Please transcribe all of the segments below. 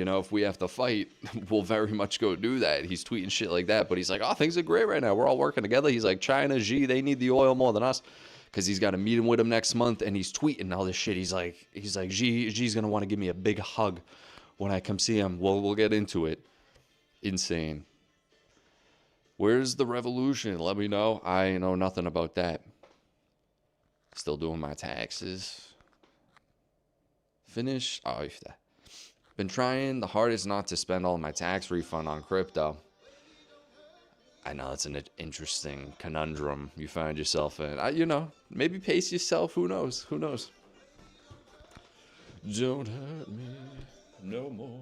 You know, if we have to fight, we'll very much go do that. He's tweeting shit like that, but he's like, oh, things are great right now. We're all working together. He's like, China, Xi, they need the oil more than us, because he's got a meeting with him next month, and he's tweeting all this shit. He's like, Xi's gonna want to give me a big hug when I come see him. Well, we'll get into it. Insane. Where's the revolution? Let me know. I know nothing about that. Still doing my taxes. Finished. Oh, been trying the hardest not to spend all my tax refund on crypto. I know it's an interesting conundrum you find yourself in. You know, maybe pace yourself. Who knows? Who knows? Don't hurt me no more.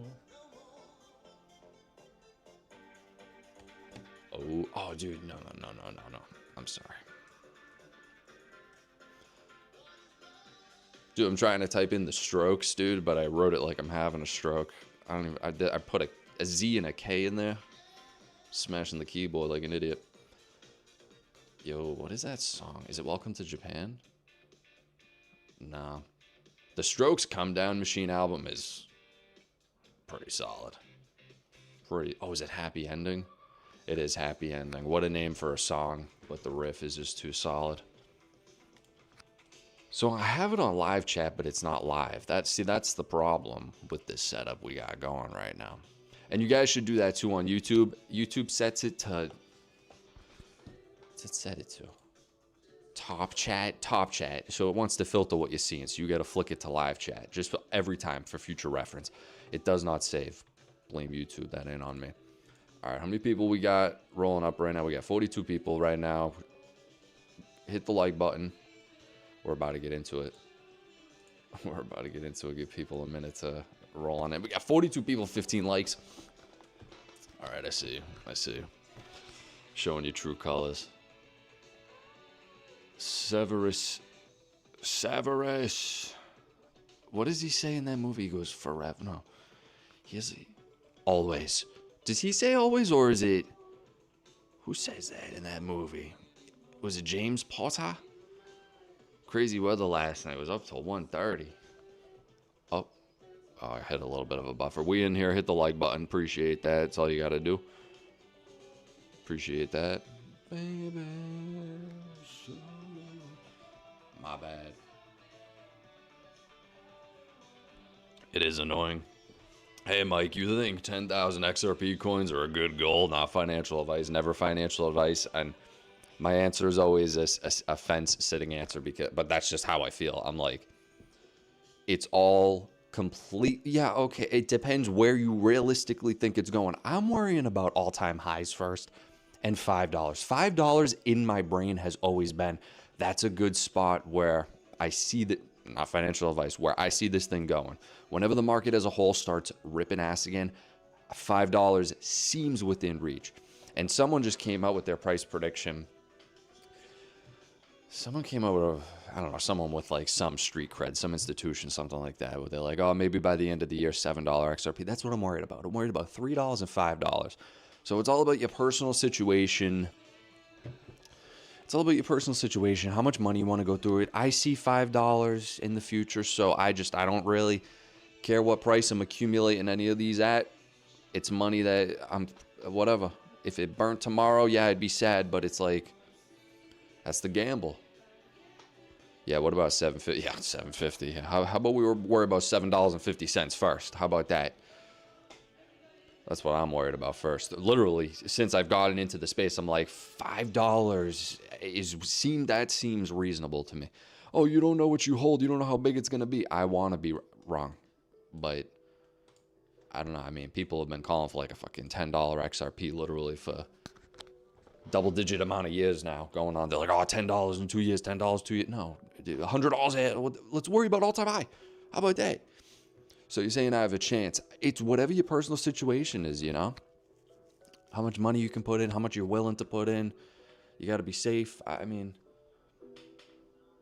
Oh, dude, no. I'm sorry. Dude, I'm trying to type in the strokes, dude, but I wrote it like I'm having a stroke. I put a Z and a K in there. Smashing the keyboard like an idiot. Yo, what is that song? Is it Welcome to Japan? No. The Strokes' Come Down Machine album is pretty solid. Oh, is it Happy Ending? It is Happy Ending. What a name for a song, but the riff is just too solid. So I have it on live chat, but it's not live. That's the problem with this setup we got going right now. And you guys should do that too on YouTube. YouTube sets it to... What's it set it to? Top chat. So it wants to filter what you're seeing. So you got to flick it to live chat just for every time for future reference. It does not save. Blame YouTube. That ain't on me. All right, how many people we got rolling up right now? We got 42 people right now. Hit the like button. We're about to get into it. Give people a minute to roll on it. We got 42 people, 15 likes. All right, I see you. Showing you true colors. Severus. What does he say in that movie? He goes forever. No. Always. Does he say always, or is it... Who says that in that movie? Was it James Potter? Crazy weather last night. It was up till 1:30. Oh, I hit a little bit of a buffer. We in here. Hit the like button. Appreciate that. That's all you got to do. Appreciate that. Baby. My bad. It is annoying. Hey, Mike, you think 10,000 XRP coins are a good goal? Not financial advice. Never financial advice. And my answer is always a fence-sitting answer, but that's just how I feel. I'm like, it's all complete. Yeah, okay. It depends where you realistically think it's going. I'm worrying about all-time highs first and $5. $5 in my brain has always been, that's a good spot where I see that, not financial advice, where I see this thing going. Whenever the market as a whole starts ripping ass again, $5 seems within reach. And someone just came out with their price prediction. Someone came out with, I don't know, someone with like some street cred, some institution, something like that, where they're like, oh, maybe by the end of the year, $7 XRP. That's what I'm worried about. I'm worried about $3 and $5. So it's all about your personal situation. It's all about your personal situation, how much money you want to go through it. I see $5 in the future, so I don't really care what price I'm accumulating any of these at. It's money that whatever. If it burnt tomorrow, yeah, I'd be sad, but it's like, that's the gamble. Yeah, what about 750? Yeah, 750. How about we worry about $7.50 first? How about that? That's what I'm worried about first. Literally, since I've gotten into the space, I'm like, $5 seems reasonable to me. Oh, you don't know what you hold. You don't know how big it's going to be. I want to be wrong. But I don't know. I mean, people have been calling for like a fucking $10 XRP literally for double-digit amount of years now going on. They're like, oh, $10 in 2 years, $10 2 years. No, $100. Let's worry about all-time high. How about that? So you're saying I have a chance. It's whatever your personal situation is, you know? How much money you can put in, how much you're willing to put in. You got to be safe. I mean,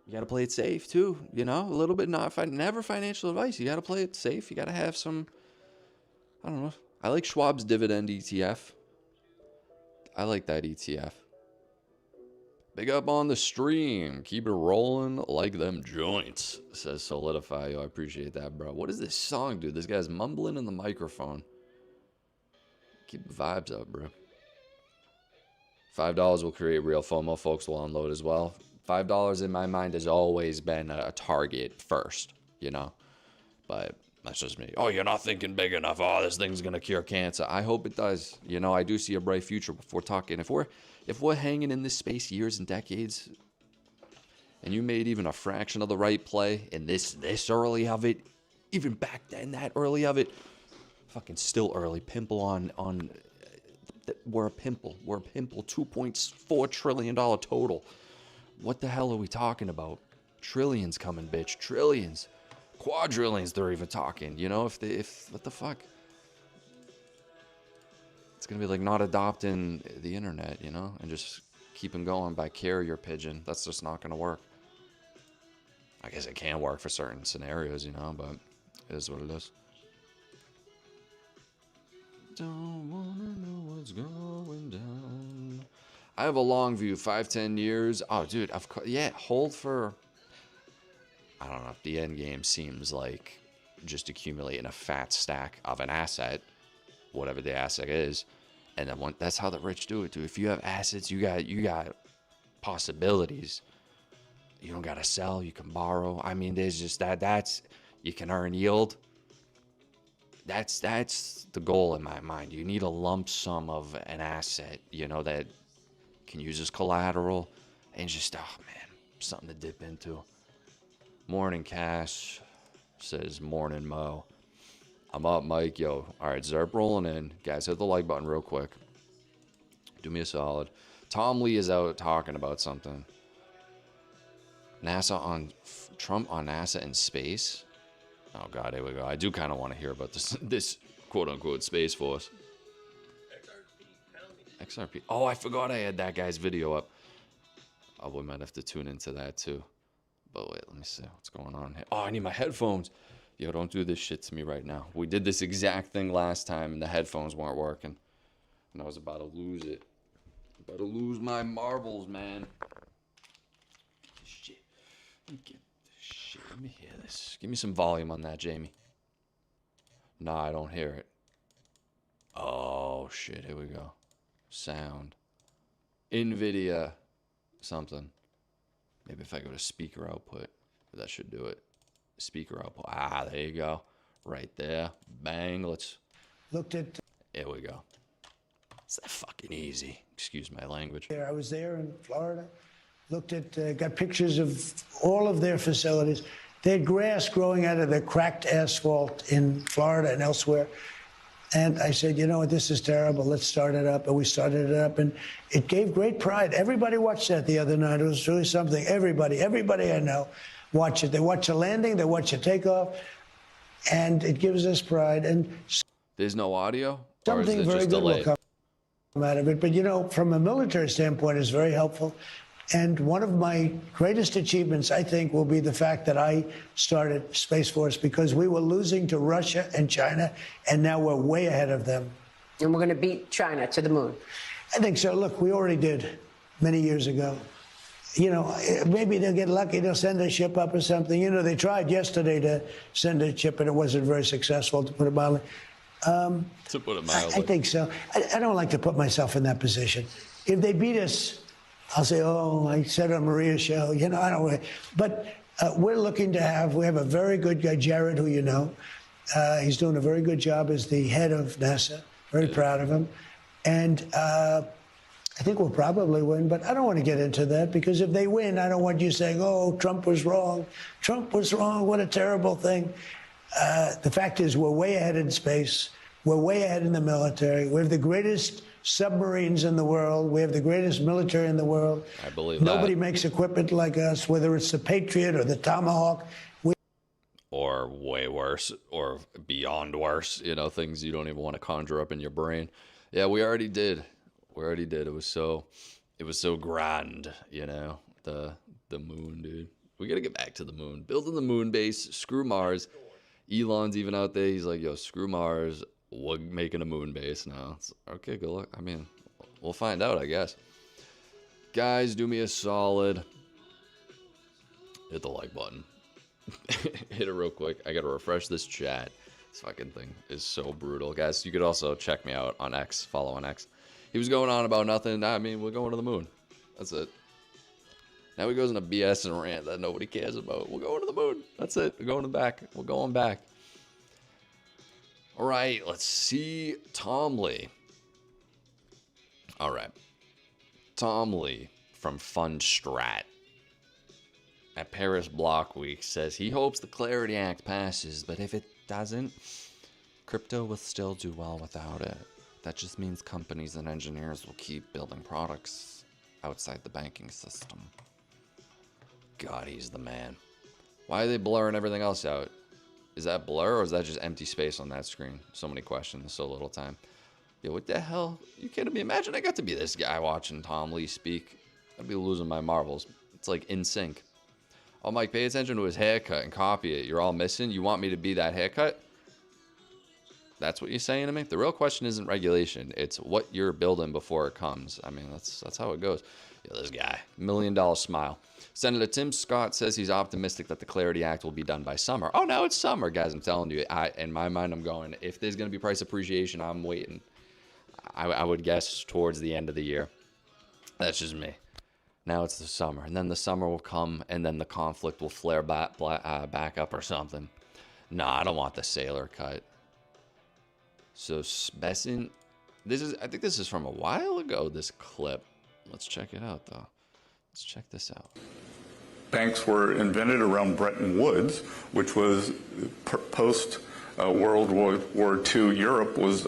you got to play it safe too, you know? A little bit, never financial advice. You got to play it safe. You got to have some, I don't know. I like Schwab's dividend ETF. I like that ETF. Big up on the stream. Keep it rolling like them joints, says Solidify. Yo, I appreciate that, bro. What is this song, dude? This guy's mumbling in the microphone. Keep the vibes up, bro. $5 will create real FOMO. Folks will unload as well. $5 in my mind has always been a target first, you know? But that's just me. Oh, you're not thinking big enough. Oh, this thing's going to cure cancer. I hope it does. You know, I do see a bright future. If we're talking, if we're hanging in this space years and decades, and you made even a fraction of the right play in this early of it, even back then that early of it, fucking still early. Pimple on we're a pimple. We're a pimple. $2.4 trillion total. What the hell are we talking about? Trillions coming, bitch. Trillions. Quadrillions they're even talking. You know, if what the fuck? It's gonna be like not adopting the internet, you know, and just keeping going by carrier pigeon. That's just not gonna work. I guess it can work for certain scenarios, you know, but it is what it is. Don't wanna know what's going down. I have a long view, 5-10 years. Oh, dude, of course, yeah. Hold for. I don't know if the end game seems like just accumulating a fat stack of an asset, whatever the asset is, and then that's how the rich do it, dude. If you have assets, you got possibilities. You don't gotta sell. You can borrow. I mean, there's just that's you can earn yield. That's the goal in my mind. You need a lump sum of an asset, you know, that can use as collateral and just, oh man, something to dip into. Morning Cash says, morning Mo. I'm up, Mike. Yo, all right, Zerp rolling in. Guys, hit the like button real quick. Do me a solid. Tom Lee is out talking about something. Trump on NASA in space. Oh God, here we go. I do kind of want to hear about this quote unquote Space Force. XRP. Oh, I forgot I had that guy's video up. Oh, we might have to tune into that too. But wait, let me see what's going on here. Oh, I need my headphones. Yo, don't do this shit to me right now. We did this exact thing last time and the headphones weren't working. And I was about to lose it. About to lose my marbles, man. Shit. Let me get this shit. Let me hear this. Give me some volume on that, Jamie. Nah, I don't hear it. Oh, shit. Here we go. Sound. NVIDIA something. Maybe if I go to speaker output, that should do it. Speaker output. Ah, there you go. Right there. Bang. Let's. Looked at. Here we go. It's that fucking easy. Excuse my language. I was there in Florida. Looked at, got pictures of all of their facilities. They had grass growing out of the cracked asphalt in Florida and elsewhere. And I said, you know what, this is terrible. Let's start it up. And we started it up, and it gave great pride. Everybody watched that the other night. It was really something. Everybody I know watch it. They watch the landing. They watch the takeoff. And it gives us pride. And there's no audio? Something very good will come out of it. But, you know, from a military standpoint, it's very helpful. And one of my greatest achievements, I think, will be the fact that I started Space Force, because we were losing to Russia and China, and now we're way ahead of them. And we're going to beat China to the moon. I think so. Look, we already did many years ago. You know, maybe they'll get lucky. They'll send a ship up or something. You know, they tried yesterday to send a ship, and it wasn't very successful, to put it mildly. To put it mildly. I think so. I don't like to put myself in that position. If they beat us, I'll say, oh, I said on Maria's show, you know, I don't really. But we're looking to we have a very good guy, Jared, who you know. He's doing a very good job as the head of NASA. Very proud of him. And I think we'll probably win, but I don't want to get into that, because if they win, I don't want you saying, oh, Trump was wrong. Trump was wrong. What a terrible thing. The fact is, we're way ahead in space. We're way ahead in the military. We have the greatest submarines in the world. We have the greatest military in the world. I believe Nobody that. makes equipment like us, whether it's the Patriot or the Tomahawk. Or way worse, or beyond worse, you know, things you don't even want to conjure up in your brain. Yeah, we already did. It was so grand, you know, the moon, dude. We got to get back to the moon. Building the moon base, screw Mars. Elon's even out there. He's like, yo, screw Mars. We're making a moon base now. It's, okay, good luck. I mean, we'll find out, I guess. Guys, do me a solid. Hit the like button. Hit it real quick. I gotta refresh this chat. This fucking thing is so brutal. Guys, you could also check me out on X. Follow on X. He was going on about nothing. I mean, we're going to the moon. That's it. Now he goes into BS and rant that nobody cares about. We're going to the moon. That's it. We're going back. We're going back. All right, let's see Tom Lee. All right. Tom Lee from Fundstrat at Paris Block Week says he hopes the Clarity Act passes, but if it doesn't, crypto will still do well without it. That just means companies and engineers will keep building products outside the banking system. God, he's the man. Why are they blurring everything else out? Is that blur or is that just empty space on that screen? So many questions, so little time. Yo, what the hell? You kidding me? Imagine I got to be this guy watching Tom Lee speak. I'd be losing my marbles. It's like in sync. Oh, Mike, pay attention to his haircut and copy it. You're all missing? You want me to be that haircut? That's what you're saying to me? The real question isn't regulation. It's what you're building before it comes. I mean, that's how it goes. Yo, this guy, $1 million smile. Senator Tim Scott says he's optimistic that the Clarity Act will be done by summer. Oh, now it's summer, guys. I'm telling you. In my mind, I'm going, if there's going to be price appreciation, I'm waiting. I would guess towards the end of the year. That's just me. Now it's the summer. And then the summer will come, and then the conflict will flare back up or something. No, I don't want the Saylor cut. So, Besson, I think this is from a while ago, this clip. Let's check it out, though. Let's check this out. Banks were invented around Bretton Woods, which was post World War II. Europe was,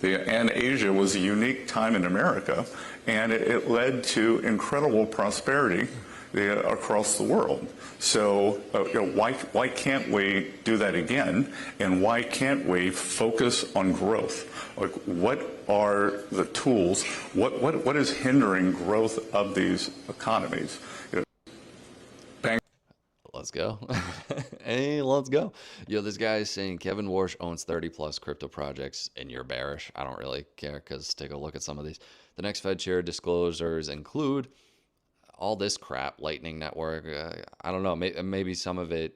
and Asia was a unique time in America, and it led to incredible prosperity across the world. So why can't we do that again? And why can't we focus on growth? Like, what are the tools? What is hindering growth of these economies? Let's go. Hey, let's go. Yo, this guy is saying Kevin Warsh owns 30 plus crypto projects and you're bearish. I don't really care because take a look at some of these. The next Fed chair disclosures include all this crap, Lightning Network. I don't know. Maybe some of it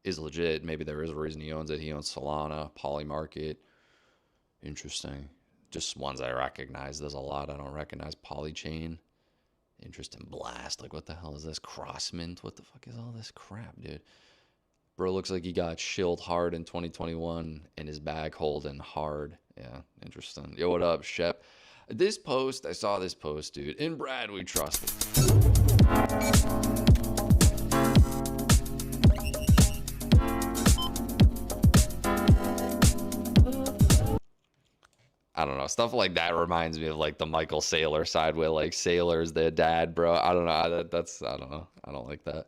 is legit. Maybe there is a reason he owns it. He owns Solana, Polymarket. Interesting. Just ones I recognize. There's a lot I don't recognize. Polychain. Interesting. Blast. Like, what the hell is this? Crossmint? What the fuck is all this crap, dude? Bro looks like he got shilled hard in 2021 in his bag holding hard. Yeah, interesting. Yo, what up, Shep? This post, I saw this post, dude. In Brad, we trust it. I don't know. Stuff like that reminds me of like the Michael Saylor side where like Saylor's their dad, bro. I don't know. I don't know. I don't like that.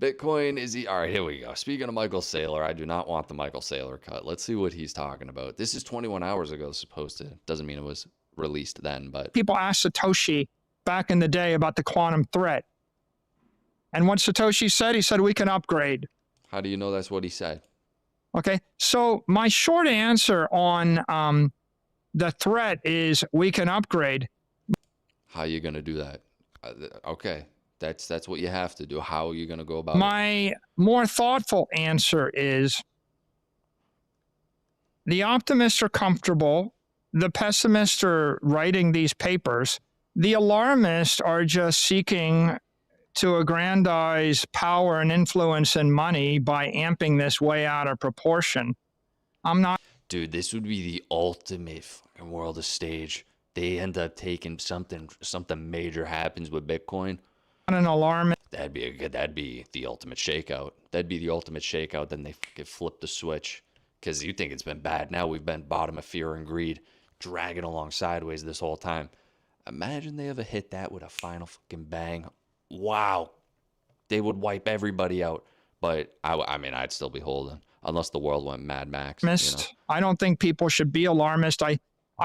Bitcoin is he? All right, here we go. Speaking of Michael Saylor, I do not want the Michael Saylor cut. Let's see what he's talking about. This is 21 hours ago. This is posted. Doesn't mean it was released then, but people asked Satoshi back in the day about the quantum threat. And what Satoshi said, he said, we can upgrade. How do you know that's what he said? Okay. So my short answer on the threat is we can upgrade. How are you going to do that? Okay. That's what you have to do. How are you going to go about it? My more thoughtful answer is the optimists are comfortable. The pessimists are writing these papers. The alarmists are just seeking to aggrandize power and influence and money by amping this way out of proportion. I'm not. Dude, this would be the ultimate fucking world of stage. They end up taking something major happens with Bitcoin. An alarmist. That'd be the ultimate shakeout. That'd be the ultimate shakeout. Then they fucking flip the switch. Because you think it's been bad. Now we've been bottom of fear and greed, dragging along sideways this whole time. Imagine they ever hit that with a final fucking bang. Wow. They would wipe everybody out. But I mean, I'd still be holding. Unless the world went Mad Max. You know? I don't think people should be alarmist. I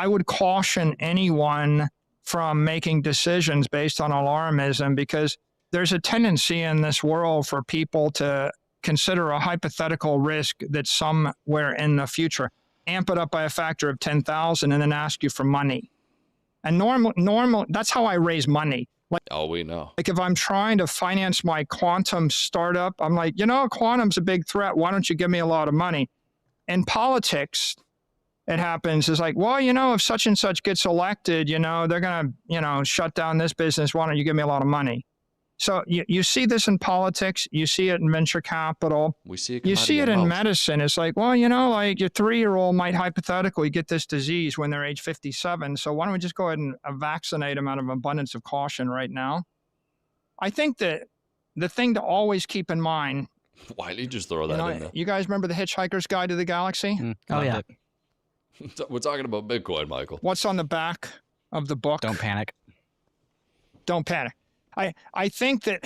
would caution anyone from making decisions based on alarmism, because there's a tendency in this world for people to consider a hypothetical risk that's somewhere in the future, amp it up by a factor of 10,000 and then ask you for money. And that's how I raise money. Oh, we know. Like if I'm trying to finance my quantum startup, I'm like, quantum's a big threat. Why don't you give me a lot of money? In politics, it happens is like, well, if such and such gets elected, they're going to, shut down this business. Why don't you give me a lot of money? So you see this in politics. You see it in venture capital. We see it. You see it in medicine. It's like, well, like your 3-year-old might hypothetically get this disease when they're age 57. So why don't we just go ahead and vaccinate them out of abundance of caution right now? I think that the thing to always keep in mind. Why did you just throw that in there? You guys remember The Hitchhiker's Guide to the Galaxy? Oh, yeah. We're talking about Bitcoin, Michael. What's on the back of the book? Don't panic. Don't panic. I think that,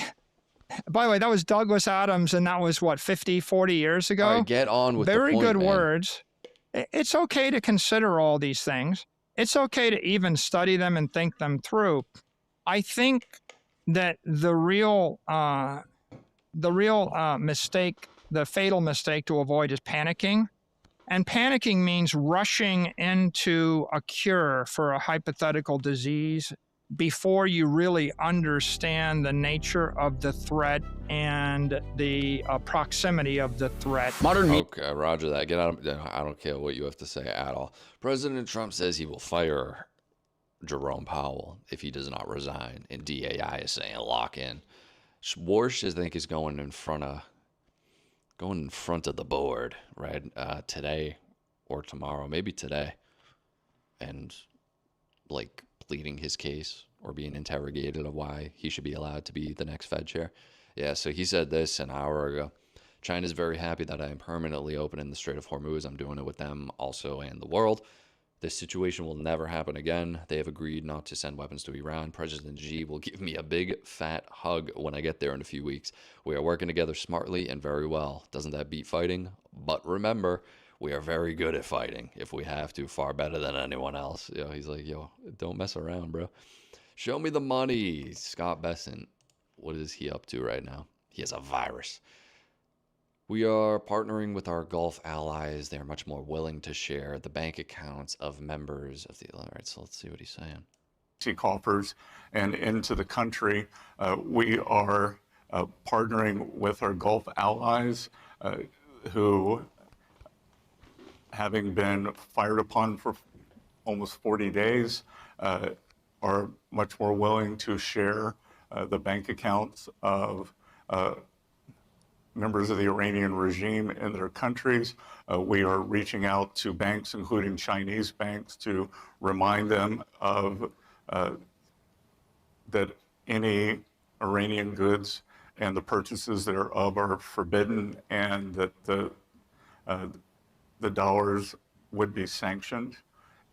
by the way, that was Douglas Adams, and that was, 40 years ago? All right, get on with Very the point, good man. words. It's okay to consider all these things. It's okay to even study them and think them through. I think that the real mistake, the fatal mistake to avoid is panicking. And panicking means rushing into a cure for a hypothetical disease before you really understand the nature of the threat and the proximity of the threat. Okay, roger that. Get out of, I don't care what you have to say at all. President Trump says he will fire Jerome Powell if he does not resign, and DAI is saying lock in. Schwartz, I think, is going in front of the board, right? Today or tomorrow, maybe today, and pleading his case or being interrogated of why he should be allowed to be the next Fed chair. Yeah, so he said this an hour ago. China's very happy that I am permanently opening the Strait of Hormuz. I'm doing it with them also and the world. This situation will never happen again. They have agreed not to send weapons to Iran. President Xi will give me a big fat hug when I get there in a few weeks. We are working together smartly and very well. Doesn't that beat fighting? But remember, we are very good at fighting if we have to, far better than anyone else. He's like, don't mess around, bro. Show me the money. Scott Bessent, what is he up to right now? He has a virus. We are partnering with our Gulf allies. They are much more willing to share the bank accounts of members of the... All right, so let's see what he's saying. Coffers and into the country. We are partnering with our Gulf allies who, having been fired upon for almost 40 days, are much more willing to share the bank accounts of members of the Iranian regime in their countries. We are reaching out to banks, including Chinese banks, to remind them of that any Iranian goods and the purchases thereof are forbidden, and that the dollars would be sanctioned,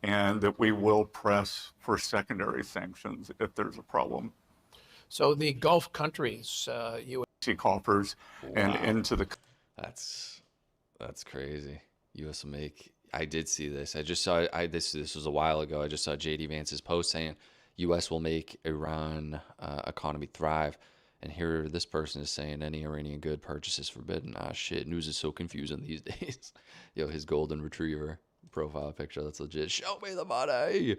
and that we will press for secondary sanctions if there's a problem. So the Gulf countries, coffers and into the... That's crazy. U.S. will make... I did see this. I just saw... This was a while ago. I just saw J.D. Vance's post saying U.S. will make Iran economy thrive. And here this person is saying any Iranian good purchase is forbidden. Ah, shit. News is so confusing these days. His golden retriever profile picture. That's legit. Show me the money.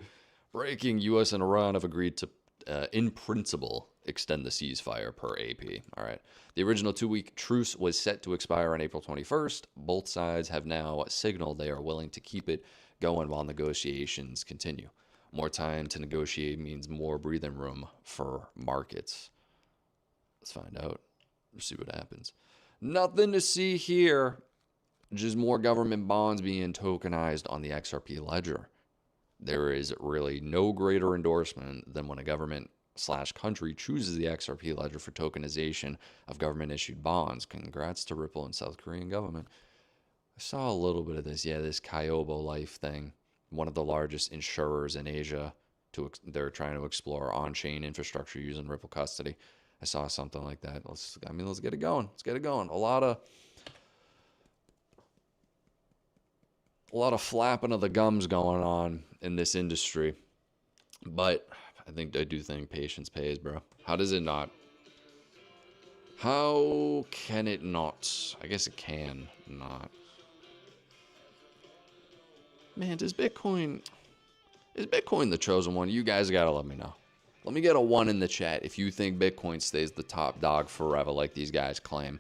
Breaking. U.S. and Iran have agreed to, in principle, extend the ceasefire per AP. All right. The original 2-week truce was set to expire on April 21st. Both sides have now signaled they are willing to keep it going while negotiations continue. More time to negotiate means more breathing room for markets. Let's find out. Let's see what happens. Nothing to see here. Just more government bonds being tokenized on the XRP ledger. There is really no greater endorsement than when a government/country chooses the XRP ledger for tokenization of government-issued bonds. Congrats to Ripple and South Korean government. I saw a little bit of this. Yeah, this Kyobo Life thing. One of the largest insurers in Asia. They're trying to explore on-chain infrastructure using Ripple custody. I saw something like that. Let's get it going. Let's get it going. A lot of flapping of the gums going on in this industry. But I do think patience pays, bro. How does it not? How can it not? I guess it can not. Man, does Bitcoin... Is Bitcoin the chosen one? You guys got to let me know. Let me get a 1 in the chat if you think Bitcoin stays the top dog forever like these guys claim.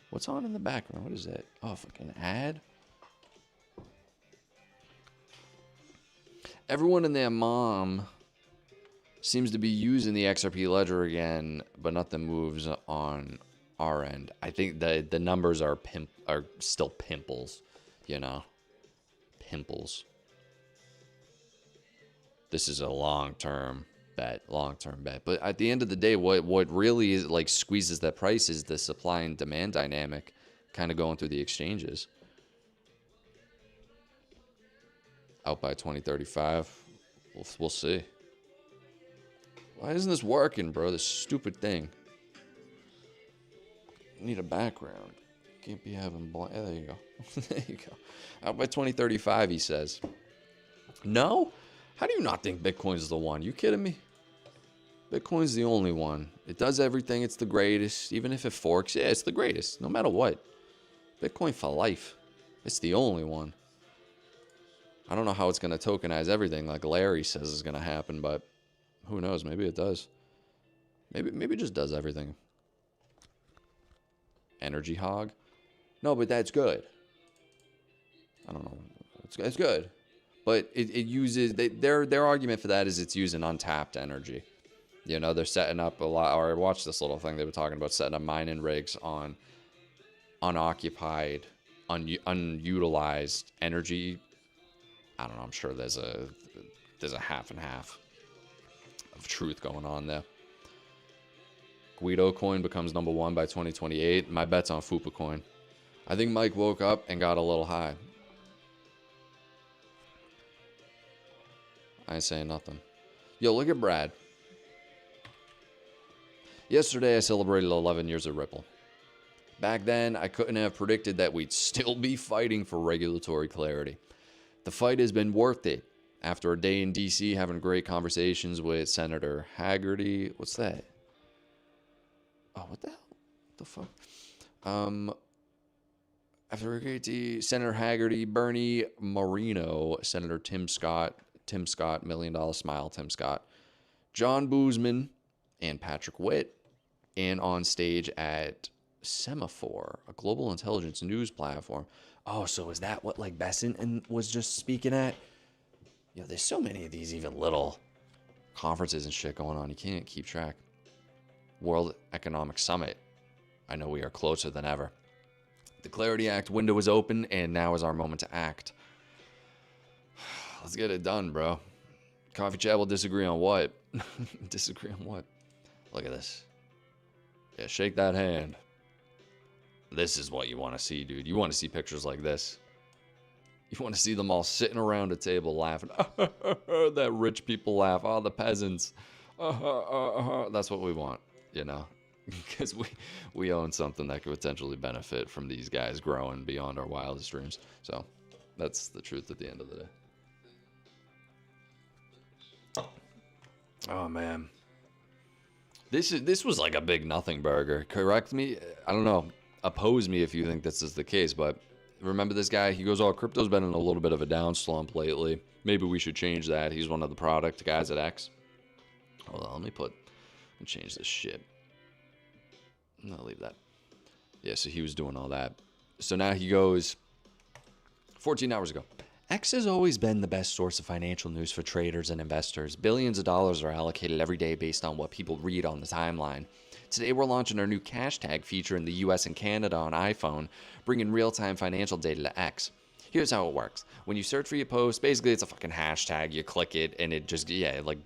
What's on in the background? What is that? Oh, fucking ad? Everyone and their mom seems to be using the XRP ledger again, but nothing moves on our end. I think the numbers are still pimples, you know? Pimples. This is a long-term bet. But at the end of the day, what really is like squeezes that price is the supply and demand dynamic kind of going through the exchanges. Out by 2035. We'll see. Why isn't this working, bro? This stupid thing. Need a background. Can't be having blind. There you go. There you go. Out by 2035, he says. No? How do you not think Bitcoin's the one? You kidding me? Bitcoin's the only one. It does everything. It's the greatest. Even if it forks, yeah, it's the greatest. No matter what. Bitcoin for life. It's the only one. I don't know how it's going to tokenize everything like Larry says is going to happen, but who knows? Maybe it does. Maybe it just does everything. Energy hog? No, but that's good. I don't know. It's good. But it uses... Their argument for that is it's using untapped energy. You know, they're setting up a lot... Or I watched this little thing they were talking about, setting up mining rigs on unoccupied, unutilized energy. I don't know. I'm sure there's a half and half of truth going on there. Guido coin becomes number 1 by 2028. My bet's on Fupa coin. I think Mike woke up and got a little high. I ain't saying nothing. Yo, look at Brad. Yesterday I celebrated 11 years of Ripple. Back then, I couldn't have predicted that we'd still be fighting for regulatory clarity. The fight has been worth it. After a day in D.C. having great conversations with Senator Haggerty. What's that? Oh, what the hell? What the fuck? After a great day, Senator Haggerty, Bernie Moreno, Senator Tim Scott, $1 Million Smile, Tim Scott, John Boozman, and Patrick Witt, and on stage at Semaphore, a global intelligence news platform. Oh, so is that what like Besson was just speaking at? Yo, there's so many of these even little conferences and shit going on. You can't keep track. World Economic Summit. I know we are closer than ever. The Clarity Act window is open, and now is our moment to act. Let's get it done, bro. Coffee chat will disagree on what? Disagree on what? Look at this. Yeah, shake that hand. This is what you want to see, dude. You want to see pictures like this. You want to see them all sitting around a table laughing. That rich people laugh. Oh, the peasants. That's what we want, you know. Because we own something that could potentially benefit from these guys growing beyond our wildest dreams. So that's the truth at the end of the day. Oh, man. This was like a big nothing burger. Correct me. I don't know. Oppose me if you think this is the case, but remember this guy? He goes, oh, crypto's been in a little bit of a down slump lately. Maybe we should change that. He's one of the product guys at X. Hold on, let me change this shit. No, leave that. Yeah, so he was doing all that. So now he goes, 14 hours ago. X has always been the best source of financial news for traders and investors. Billions of dollars are allocated every day based on what people read on the timeline. Today, we're launching our new cash tag feature in the US and Canada on iPhone, bringing real-time financial data to X. Here's how it works. When you search for your post, basically it's a fucking hashtag. You click it, and it just, yeah, like,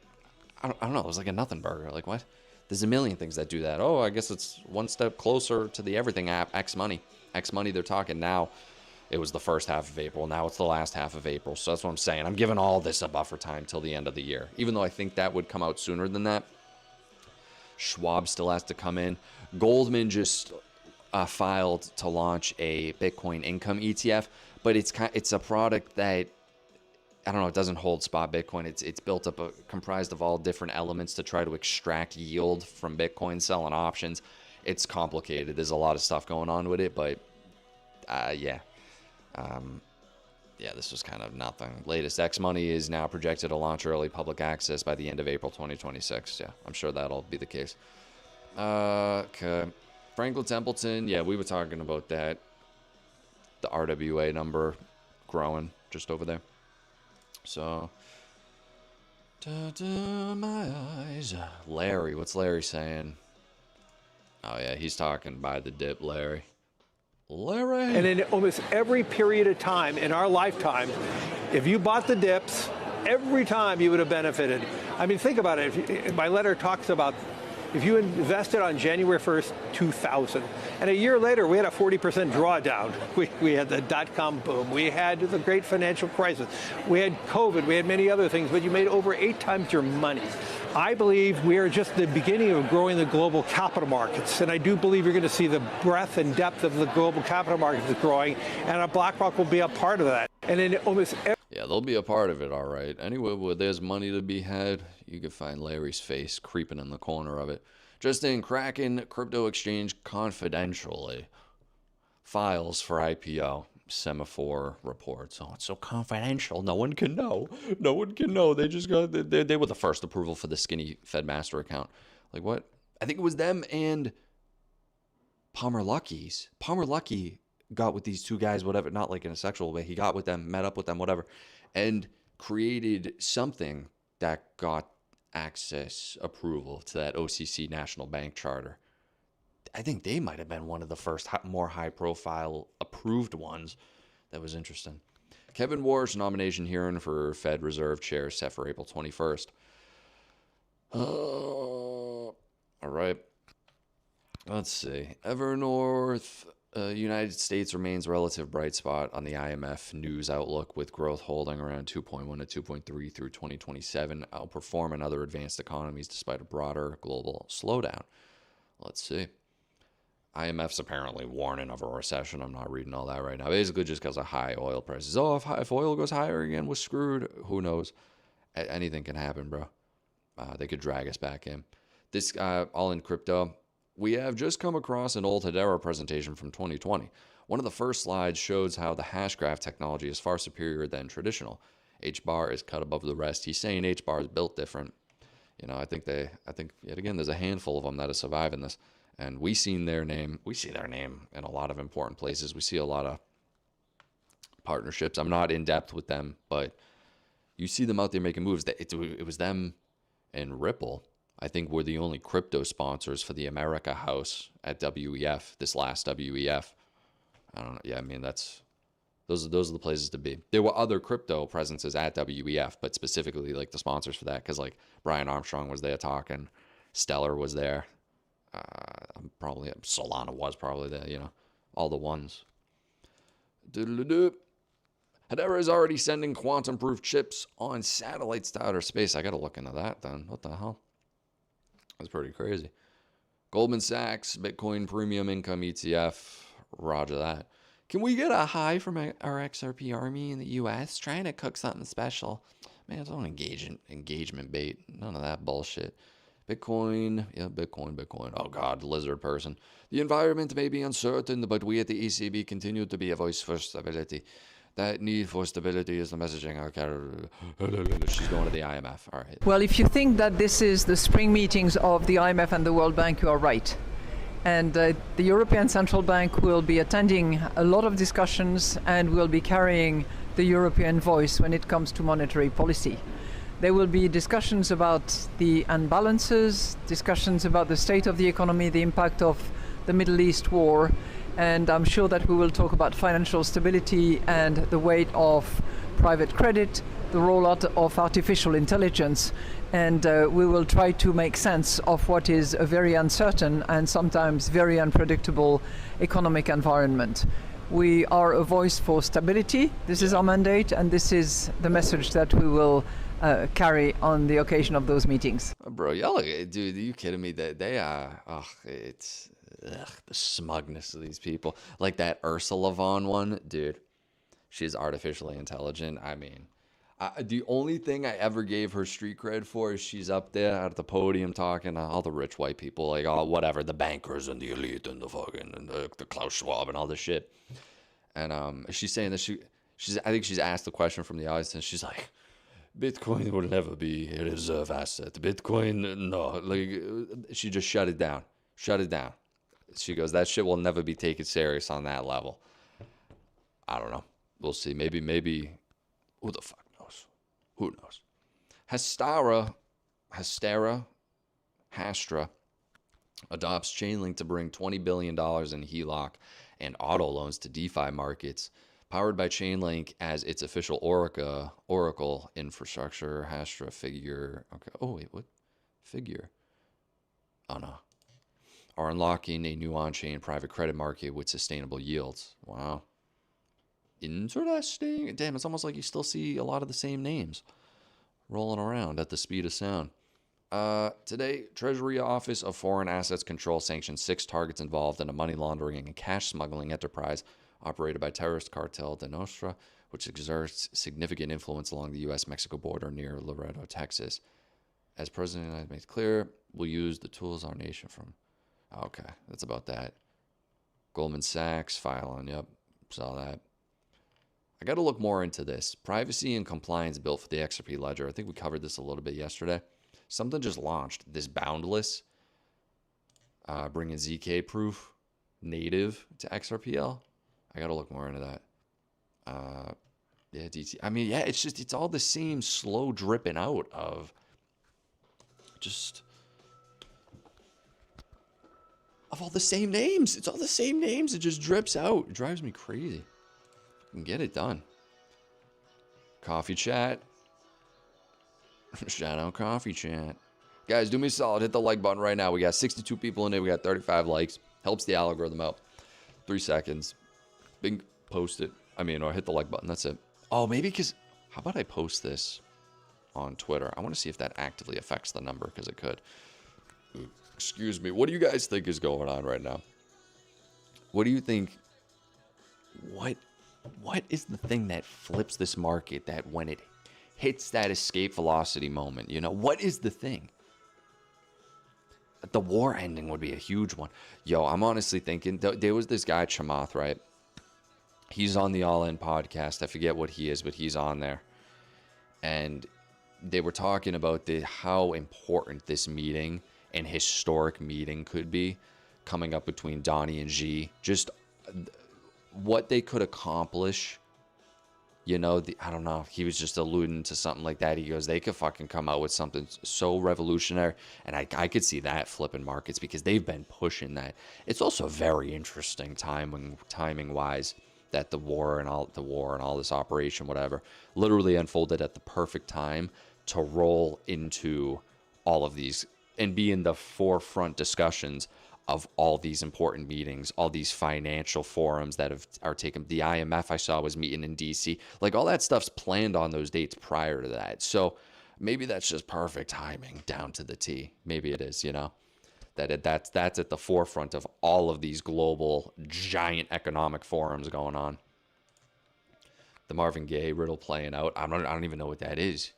I don't know. It was like a nothing burger. Like, what? There's a million things that do that. Oh, I guess it's one step closer to the everything app, X Money. X Money, they're talking now. It was the first half of April. Now it's the last half of April. So that's what I'm saying. I'm giving all this a buffer time till the end of the year. Even though I think that would come out sooner than that. Schwab still has to come in. Goldman just filed to launch a Bitcoin income ETF, but it's a product that, I don't know, it doesn't hold spot Bitcoin. It's built up, comprised of all different elements to try to extract yield from Bitcoin, selling options. It's complicated. There's a lot of stuff going on with it, but yeah. yeah, this was kind of nothing. Latest X Money is now projected to launch early public access by the end of April 2026. Yeah, I'm sure that'll be the case. Okay. Franklin Templeton, yeah, we were talking about that. The RWA number growing just over there. So, my eyes. Larry, what's Larry saying? Oh, yeah, he's talking buy the dip, Larry. Larry! And in almost every period of time in our lifetime, if you bought the dips, every time you would have benefited. I mean, think about it. My letter talks about if you invested on January 1st, 2000, and a year later we had a 40% drawdown. We had the dot-com boom. We had the great financial crisis. We had COVID. We had many other things, but you made over 8 times your money. I believe we are just the beginning of growing the global capital markets, and I do believe you're going to see the breadth and depth of the global capital markets growing, and BlackRock will be a part of that. And in almost every Yeah, they'll be a part of it, all right. Anywhere where there's money to be had, you can find Larry's face creeping in the corner of it. Just in, Kraken Crypto Exchange confidentially files for IPO. Semaphore reports. Oh, it's so confidential. No one can know. No one can know. They just got, they were the first approval for the skinny Fed Master account. Like what? I think it was them and Palmer Lucky's. Palmer Lucky got with these two guys, whatever, not like in a sexual way. He got with them, met up with them, whatever, and created something that got access approval to that OCC National Bank charter. I think they might have been one of the first more high-profile approved ones. That was interesting. Kevin Warsh nomination hearing for Fed Reserve Chair set for April 21st. All right. Let's see. Evernorth, United States remains relative bright spot on the IMF news outlook, with growth holding around 2.1 to 2.3 through 2027, outperforming other advanced economies despite a broader global slowdown. Let's see. IMF's apparently warning of a recession. I'm not reading all that right now. Basically just because of high oil prices. Oh, if oil goes higher again, we're screwed. Who knows? Anything can happen, bro. They could drag us back in. This all in crypto. We have just come across an old Hedera presentation from 2020. One of the first slides shows how the hashgraph technology is far superior than traditional. H-bar is cut above the rest. He's saying H-bar is built different. You know, I think yet again, there's a handful of them that are surviving this. And we see their name in a lot of important places. We see a lot of partnerships. I'm not in depth with them, but you see them out there making moves. It was them and Ripple, I think, were the only crypto sponsors for the America House at WEF, this last WEF. I don't know. Yeah, I mean, those are the places to be. There were other crypto presences at WEF, but specifically like the sponsors for that, because like Brian Armstrong was there talking, Stellar was there. Solana was probably there, you know, all the ones. Hedera is already sending quantum-proof chips on satellites to outer space. I got to look into that then. What the hell? That's pretty crazy. Goldman Sachs, Bitcoin Premium Income ETF. Roger that. Can we get a high from our XRP army in the U.S. trying to cook something special? Man, don't engagement bait. None of that bullshit. Bitcoin. Oh, God, lizard person. The environment may be uncertain, but we at the ECB continue to be a voice for stability. That need for stability is the messaging. She's going to the IMF. All right. Well, if you think that this is the spring meetings of the IMF and the World Bank, you are right. And the European Central Bank will be attending a lot of discussions and will be carrying the European voice when it comes to monetary policy. There will be discussions about the imbalances, discussions about the state of the economy, the impact of the Middle East war, and I'm sure that we will talk about financial stability and the weight of private credit, the rollout of artificial intelligence, and we will try to make sense of what is a very uncertain and sometimes very unpredictable economic environment. We are a voice for stability. This is our mandate, and this is the message that we will carry on the occasion of those meetings. Bro, y'all, dude, are you kidding me? They are, it's the smugness of these people. Like that Ursula Von one, dude, she's artificially intelligent. I mean, the only thing I ever gave her street cred for is she's up there at the podium talking to all the rich white people, like, oh, whatever, the bankers and the elite and the fucking, and the Klaus Schwab and all this shit. And she's saying that I think she's asked the question from the audience, and she's like, Bitcoin will never be a reserve asset. Bitcoin, no. Like, she just shut it down. Shut it down. She goes, that shit will never be taken serious on that level. I don't know. We'll see. Maybe, who the fuck knows? Who knows? Hastra adopts Chainlink to bring $20 billion in HELOC and auto loans to DeFi markets. Powered by Chainlink as its official Oracle infrastructure. Hastra Figure. Okay. Oh, wait. What? Figure. Oh, no. Are unlocking a new on-chain private credit market with sustainable yields. Wow. Interesting. Damn, it's almost like you still see a lot of the same names rolling around at the speed of sound. Today, Treasury Office of Foreign Assets Control sanctioned 6 targets involved in a money laundering and cash smuggling enterprise operated by terrorist cartel De Nostra, which exerts significant influence along the U.S.-Mexico border near Laredo, Texas. As President United made clear, we'll use the tools our nation from... Okay, that's about that. Goldman Sachs, filing, yep, saw that. I got to look more into this. Privacy and compliance built for the XRP ledger. I think we covered this a little bit yesterday. Something just launched, this Boundless, bringing ZK proof native to XRPL. I got to look more into that. Yeah, DT. I mean, yeah, it's all the same slow dripping out of just... of all the same names. It's all the same names. It just drips out. It drives me crazy. I can get it done. Coffee chat. Shout out coffee chat. Guys, do me a solid. Hit the like button right now. We got 62 people in it. We got 35 likes. Helps the algorithm out. 3 seconds. Bing, post it. I mean, or hit the like button. That's it. Oh, maybe because... How about I post this on Twitter? I want to see if that actively affects the number, because it could. Excuse me. What do you guys think is going on right now? What do you think? What is the thing that flips this market, that when it hits that escape velocity moment, you know, what is the thing? The war ending would be a huge one. Yo, I'm honestly thinking, there was this guy, Chamath, right? He's on the All In podcast. I forget what he is, but he's on there. And they were talking about how important this meeting and historic meeting could be coming up between Donnie and Xi. Just what they could accomplish. You know, I don't know. He was just alluding to something like that. He goes, they could fucking come out with something so revolutionary. And I could see that flipping markets, because they've been pushing that. It's also very interesting timing-wise that the war and all this operation, whatever, literally unfolded at the perfect time to roll into all of these and be in the forefront discussions of all these important meetings, all these financial forums that are taken. The IMF I saw was meeting in DC. Like, all that stuff's planned on those dates prior to that. So maybe that's just perfect timing down to the T. Maybe it is, you know, that's at the forefront of all of these global giant economic forums going on. The Marvin Gaye riddle playing out. I don't even know what that is.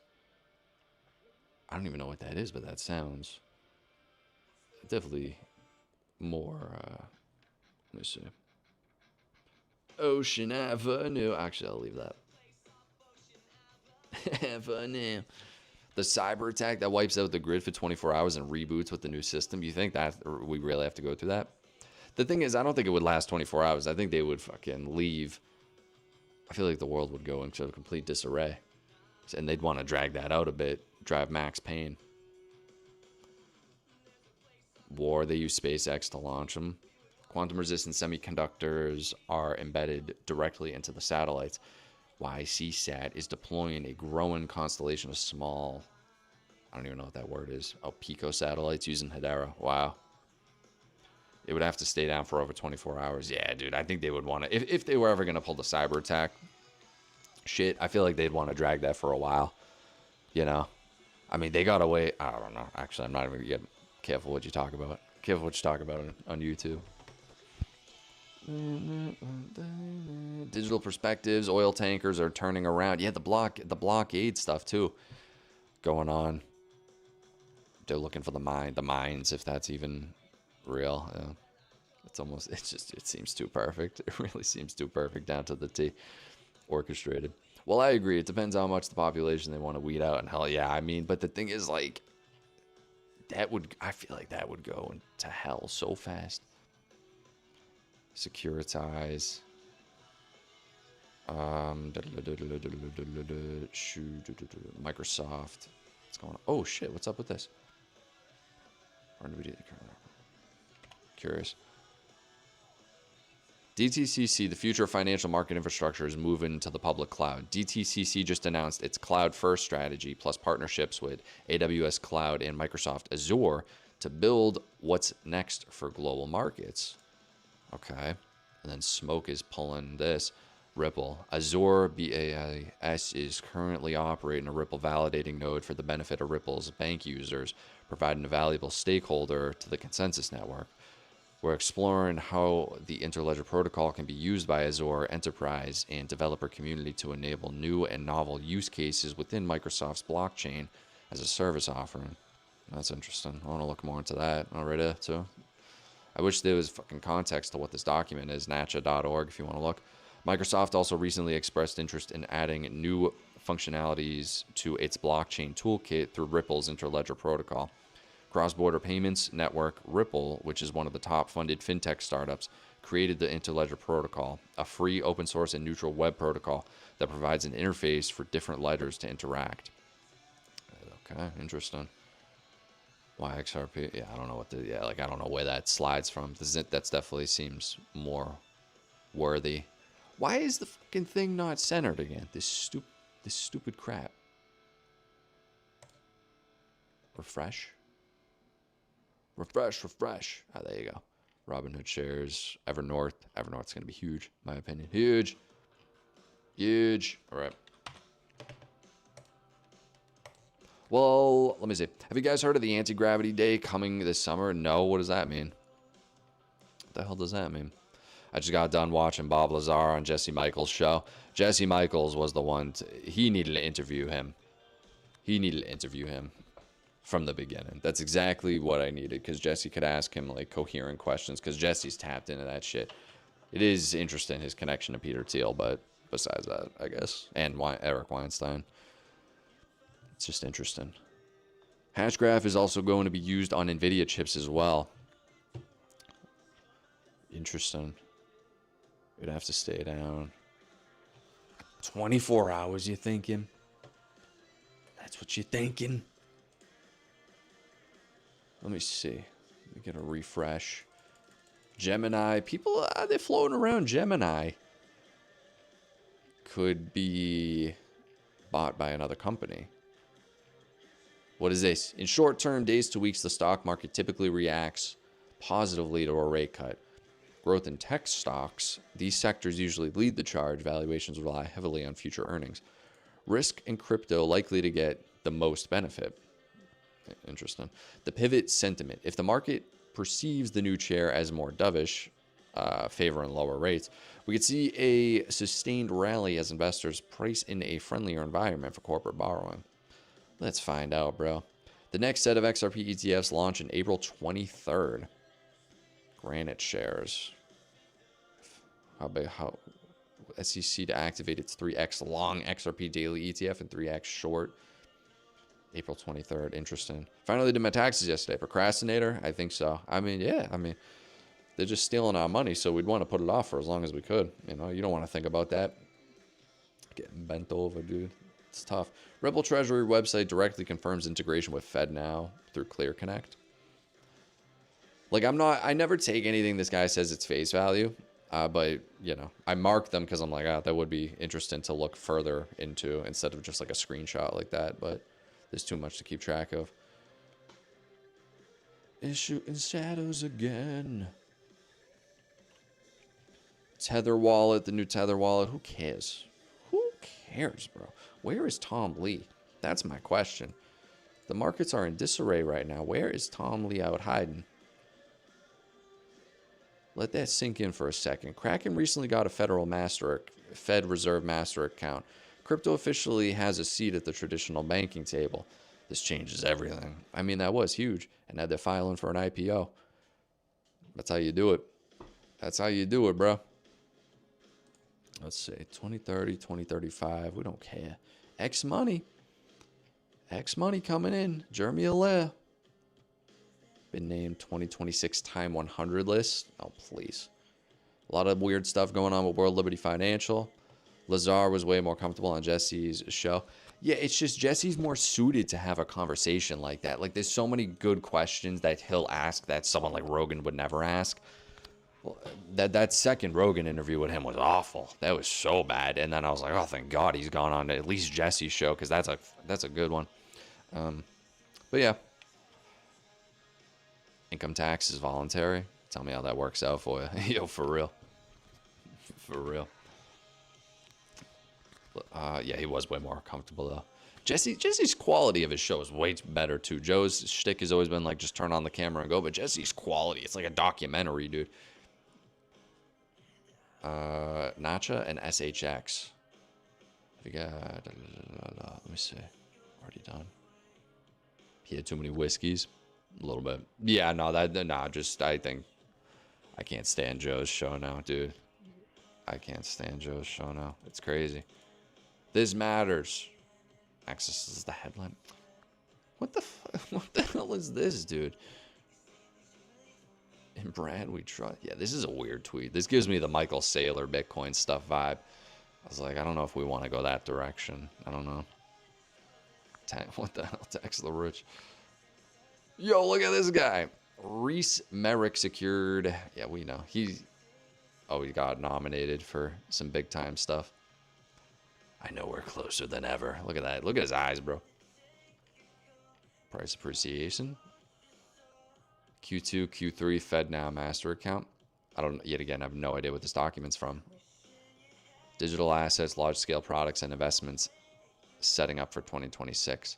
I don't even know what that is, but that sounds definitely more, let me see. Ocean Avenue. Actually, I'll leave that. Avenue. The cyber attack that wipes out the grid for 24 hours and reboots with the new system. You think that we really have to go through that? The thing is, I don't think it would last 24 hours. I think they would fucking leave. I feel like the world would go into complete disarray. And they'd want to drag that out a bit. Drive max pain. War, they use SpaceX to launch them. Quantum-resistant semiconductors are embedded directly into the satellites. YCSat is deploying a growing constellation of small, I don't even know what that word is, pico satellites using Hedera. Wow. It would have to stay down for over 24 hours. Yeah, dude, I think they would want to, if they were ever going to pull the cyber attack shit, I feel like they'd want to drag that for a while. You know? I mean, they got away, I don't know. Actually, I'm not even going to get careful what you talk about. Careful what you talk about on YouTube. Digital perspectives, oil tankers are turning around. Yeah, the blockade stuff too going on. They're looking for the mines, if that's even real. Yeah. It seems too perfect. It really seems too perfect down to the T. orchestrated. Well, I agree. It depends how much the population they want to weed out. And hell yeah, I mean, but the thing is, like, I feel like that would go to hell so fast. Securitize. Microsoft. What's going on? Oh shit, what's up with this? Curious. DTCC, the future of financial market infrastructure, is moving to the public cloud. DTCC just announced its cloud-first strategy, plus partnerships with AWS Cloud and Microsoft Azure to build what's next for global markets. Okay. And then Smoke is pulling this. Ripple. Azure BAS is currently operating a Ripple validating node for the benefit of Ripple's bank users, providing a valuable stakeholder to the consensus network. We're exploring how the Interledger protocol can be used by Azure enterprise and developer community to enable new and novel use cases within Microsoft's blockchain as a service offering. That's interesting. I want to look more into that already too. I wish there was fucking context to what this document is. natcha.org if you want to look. Microsoft also recently expressed interest in adding new functionalities to its blockchain toolkit through Ripple's Interledger protocol. Cross-border payments network Ripple, which is one of the top-funded fintech startups, created the Interledger protocol, a free, open-source, and neutral web protocol that provides an interface for different ledgers to interact. Okay, interesting. Why XRP? Yeah, I don't know what the I don't know where that slides from. That definitely seems more worthy. Why is the fucking thing not centered again? This stupid crap. Refresh. Refresh. Ah, there you go. Robinhood shares. Evernorth. Evernorth's going to be huge, in my opinion. Huge. All right. Well, let me see. Have you guys heard of the Anti-Gravity Day coming this summer? No. What does that mean? What the hell does that mean? I just got done watching Bob Lazar on Jesse Michaels' show. Jesse Michaels was the one. He needed to interview him. From the beginning. That's exactly what I needed, because Jesse could ask him like coherent questions, because Jesse's tapped into that shit. It is interesting, his connection to Peter Thiel, but besides that, I guess, and Eric Weinstein, it's just interesting. Hashgraph is also going to be used on NVIDIA chips as well. Interesting. You'd have to stay down 24 hours, you thinking? That's what you're thinking? Let me see. Let me get a refresh. Gemini. People, they're floating around Gemini. Could be bought by another company. What is this? In short-term, days to weeks, the stock market typically reacts positively to a rate cut. Growth in tech stocks, these sectors usually lead the charge. Valuations rely heavily on future earnings. Risk and crypto likely to get the most benefit. Interesting. The pivot sentiment. If the market perceives the new chair as more dovish, favoring lower rates, we could see a sustained rally as investors price in a friendlier environment for corporate borrowing. Let's find out, bro. The next set of XRP ETFs launch in April 23rd. Granite shares. How SEC to activate its 3x long XRP daily ETF and 3x short. April 23rd. Interesting. Finally did my taxes yesterday. Procrastinator? I think so. I mean, yeah. I mean, they're just stealing our money, so we'd want to put it off for as long as we could. You know, you don't want to think about that. Getting bent over, dude. It's tough. Ripple Treasury website directly confirms integration with FedNow through ClearConnect. Like, I never take anything this guy says it's face value. But, you know, I mark them because I'm like, that would be interesting to look further into instead of just like a screenshot like that. But there's too much to keep track of. Is shooting shadows again. Tether wallet, the new Tether wallet. Who cares? Who cares, bro? Where is Tom Lee? That's my question. The markets are in disarray right now. Where is Tom Lee out hiding? Let that sink in for a second. Kraken recently got a Fed Reserve Master account. Crypto officially has a seat at the traditional banking table. This changes everything. I mean, that was huge. And now they're filing for an IPO. That's how you do it. That's how you do it, bro. Let's see, 2030, 2035. We don't care. X money coming in. Jeremy Allaire. Been named 2026 Time 100 list. Oh, please. A lot of weird stuff going on with World Liberty Financial. Lazar was way more comfortable on Jesse's show. Yeah, it's just Jesse's more suited to have a conversation like that. Like, there's so many good questions that he'll ask that someone like Rogan would never ask. Well, that second Rogan interview with him was awful. That was so bad. And then I was like, oh, thank God he's gone on to at least Jesse's show, because that's a good one. But yeah. Income tax is voluntary. Tell me how that works out for you. Yo, for real. For real. Yeah, he was way more comfortable, though. Jesse's quality of his show is way better, too. Joe's shtick has always been, like, just turn on the camera and go. But Jesse's quality, it's like a documentary, dude. Nacha and SHX. We got... let me see. Already done. He had too many whiskeys. A little bit. Yeah, no, I think... I can't stand Joe's show now, dude. I can't stand Joe's show now. It's crazy. This matters. Access is the headline. What the hell is this, dude? In Brad, we trust. Yeah, this is a weird tweet. This gives me the Michael Saylor Bitcoin stuff vibe. I was like, I don't know if we want to go that direction. I don't know. What the hell? Tax the rich. Yo, look at this guy. Reese Merrick secured. Yeah, we know. He got nominated for some big time stuff. I know we're closer than ever. Look at that. Look at his eyes, bro. Price appreciation. Q2, Q3, Fed Now master account. Yet again, I have no idea what this document's from. Digital assets, large scale products and investments setting up for 2026.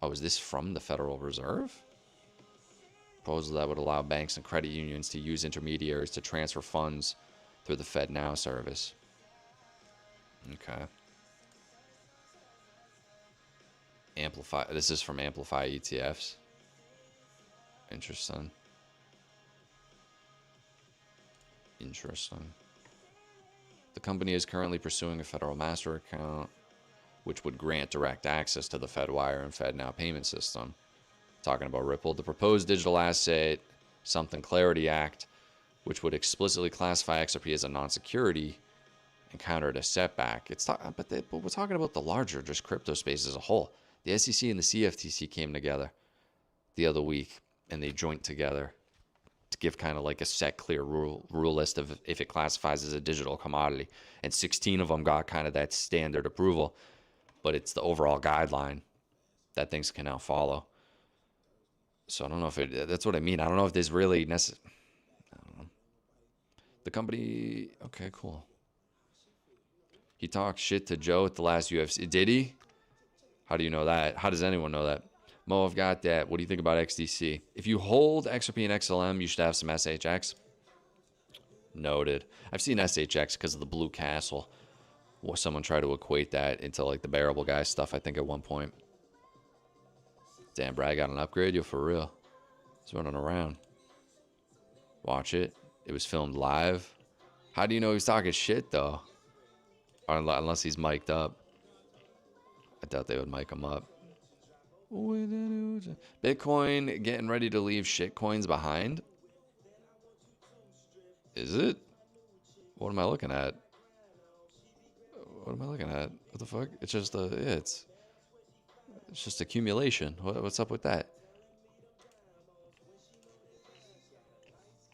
Oh, is this from the Federal Reserve? Proposal that would allow banks and credit unions to use intermediaries to transfer funds through the Fed Now service. Okay. Amplify. This is from Amplify ETFs. Interesting. Interesting. The company is currently pursuing a federal master account, which would grant direct access to the FedWire and FedNow payment system. Talking about Ripple, the proposed digital asset something Clarity Act, which would explicitly classify XRP as a non-security, encountered a setback. But we're talking about the larger, just crypto space as a whole. The SEC and the CFTC came together the other week, and they joined together to give kind of like a set, clear rule list of if it classifies as a digital commodity. And 16 of them got kind of that standard approval, but it's the overall guideline that things can now follow. So I don't know if that's what I mean. I don't know if there's really necessary. I don't know. The company, okay, cool. He talked shit to Joe at the last UFC. Did he? How do you know that? How does anyone know that? Mo, I've got that. What do you think about XDC? If you hold XRP and XLM, you should have some SHX. Noted. I've seen SHX because of the Blue Castle. Or someone tried to equate that into like the bearable guy stuff, I think, at one point. Damn, Brad got an upgrade? Yo, for real. He's running around. Watch it. It was filmed live. How do you know he's talking shit, though? Unless he's mic'd up. I doubt they would mic him up. Bitcoin getting ready to leave shitcoins behind? Is it? What am I looking at? What am I looking at? What the fuck? It's just it's just accumulation. What's up with that?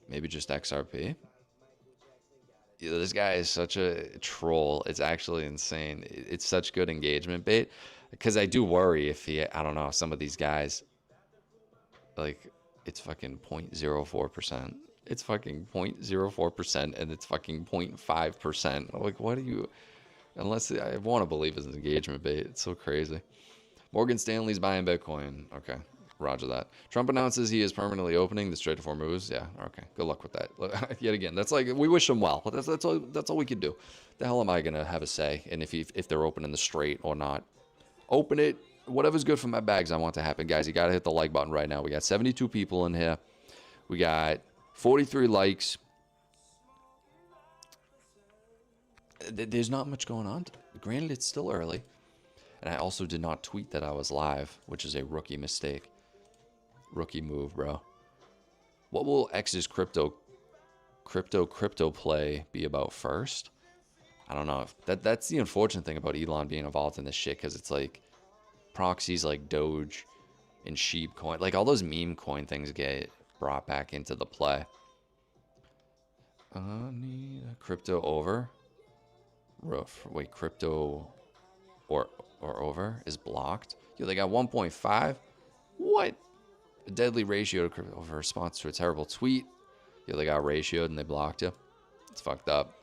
Maybe just XRP? This guy is such a troll. It's actually insane. It's such good engagement bait. Because I do worry if I don't know, some of these guys, like, it's fucking 0.04%. It's fucking 0.04% and it's fucking 0.5%. Like, what do you, unless I want to believe it's an engagement bait. It's so crazy. Morgan Stanley's buying Bitcoin. Okay, roger that. Trump announces he is permanently opening the Strait of Hormuz. Yeah, okay, good luck with that. Yet again, that's like, we wish him well. But that's all we could do. The hell am I going to have a say in if they're opening the Strait or not? Open it. Whatever's good for my bags, I want to happen. Guys, you got to hit the like button right now. We got 72 people in here. We got 43 likes. There's not much going on. Granted, it's still early. And I also did not tweet that I was live, which is a rookie mistake. Rookie move, bro. What will X's crypto play be about first? I don't know. That's the unfortunate thing about Elon being involved in this shit, because it's like proxies like Doge and Sheep coin, like all those meme coin things get brought back into the play. Need a crypto over. Roof. Wait, crypto or over is blocked. Yo, they got 1.5. What? A deadly ratio to crypto over response to a terrible tweet. Yo, they got ratioed and they blocked you. It's fucked up.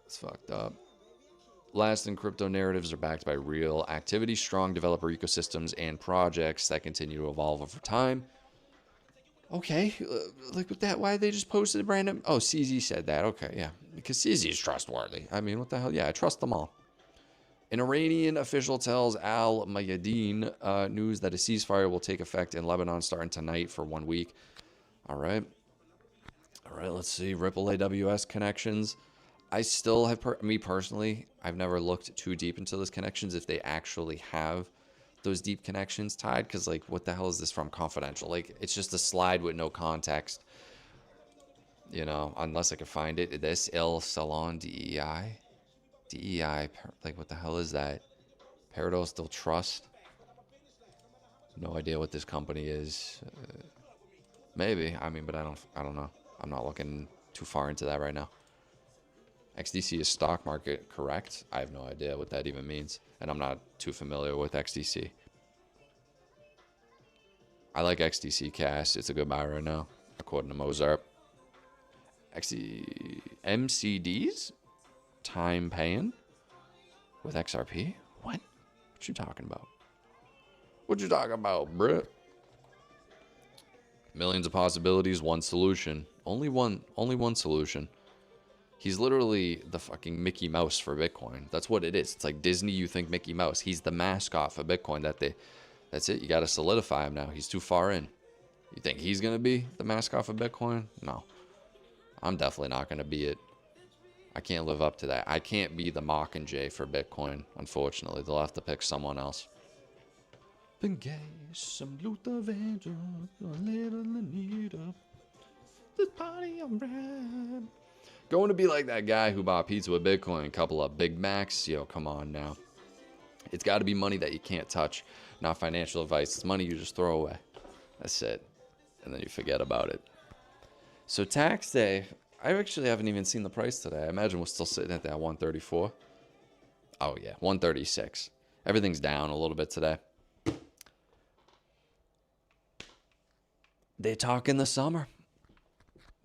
It's fucked up. Lasting crypto narratives are backed by real activity, strong developer ecosystems, and projects that continue to evolve over time. Okay, like with that, why they just posted a random... Oh, CZ said that. Okay, yeah. Because CZ is trustworthy. I mean, what the hell? Yeah, I trust them all. An Iranian official tells Al Mayadeen news that a ceasefire will take effect in Lebanon starting tonight for 1 week. All right. All right, let's see. Ripple AWS connections. I still have, me personally, I've never looked too deep into those connections if they actually have those deep connections tied, because like, what the hell is this from? Confidential? Like, it's just a slide with no context, you know, unless I can find it. This Il Salon DEI, like, what the hell is that? Parados still trust. No idea what this company is. Maybe, I mean, but I don't know. I'm not looking too far into that right now. XDC is stock market, correct? I have no idea what that even means, and I'm not too familiar with XDC. I like XDC Cash. It's a good buy right now, according to Mozart. MCDs? Time paying? With XRP? What? What you talking about? What you talking about, bruh? Millions of possibilities, one solution. Only one solution. He's literally the fucking Mickey Mouse for Bitcoin. That's what it is. It's like Disney, you think Mickey Mouse. He's the mascot for Bitcoin. That's it. You got to solidify him now. He's too far in. You think he's going to be the mascot for Bitcoin? No. I'm definitely not going to be it. I can't live up to that. I can't be the Mockingjay for Bitcoin, unfortunately. They'll have to pick someone else. Some Luther Vandross, a little Anita. This party alright. Going to be like that guy who bought pizza with Bitcoin, a couple of Big Macs. Yo, come on now. It's got to be money that you can't touch, not financial advice. It's money you just throw away. That's it. And then you forget about it. So tax day, I actually haven't even seen the price today. I imagine we're still sitting at that 134. Oh yeah, 136. Everything's down a little bit today. They're talking the summer.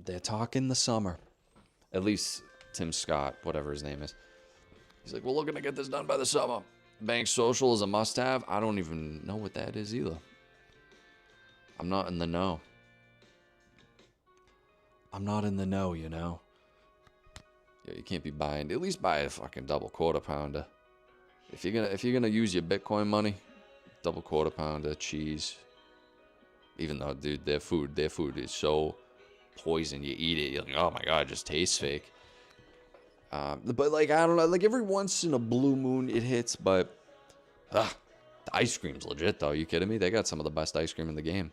They're talking the summer. At least Tim Scott, whatever his name is. He's like, we're looking to get this done by the summer. Bank social is a must-have. I don't even know what that is either. I'm not in the know. I'm not in the know, you know. Yeah, you can't be buying. At least buy a fucking double quarter pounder. If you're gonna use your Bitcoin money, double quarter pounder, cheese. Even though, dude, their food is so poison. You eat it, you're like, oh my god, it just tastes fake. But like, I don't know, like every once in a blue moon it hits. But the ice cream's legit though. Are you kidding me? They got some of the best ice cream in the game.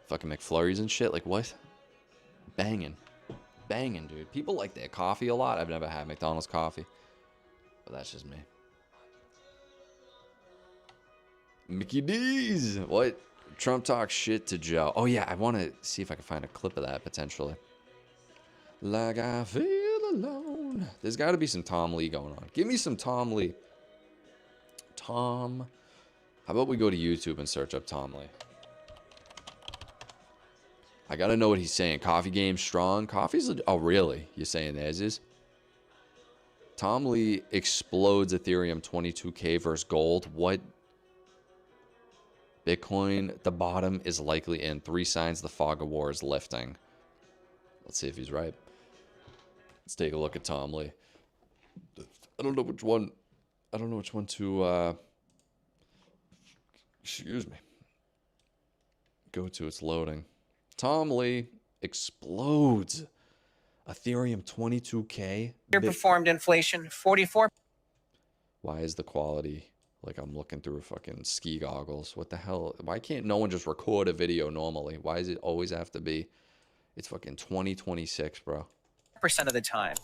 Fucking McFlurries and shit. Like what? Banging, dude. People like their coffee a lot. I've never had McDonald's coffee, but that's just me. Mickey D's. What? Trump talks shit to Joe. Oh yeah, I want to see if I can find a clip of that potentially. Like I feel alone. There's got to be some Tom Lee going on. Give me some Tom Lee. How about we go to YouTube and search up Tom Lee? I got to know what he's saying. Coffee game strong. Coffee's... Oh, really? You're saying theirs is? Tom Lee explodes Ethereum 22K versus gold. What? Bitcoin, the bottom is likely in. 3 signs the fog of war is lifting. Let's see if he's right. Let's take a look at Tom Lee. I don't know which one to, excuse me. Go to, it's loading. Tom Lee explodes Ethereum 22K. Underperformed inflation 44%. Why is the quality like I'm looking through fucking ski goggles? What the hell? Why can't no one just record a video normally? Why does it always have to be? It's fucking 2026, bro. Of the time.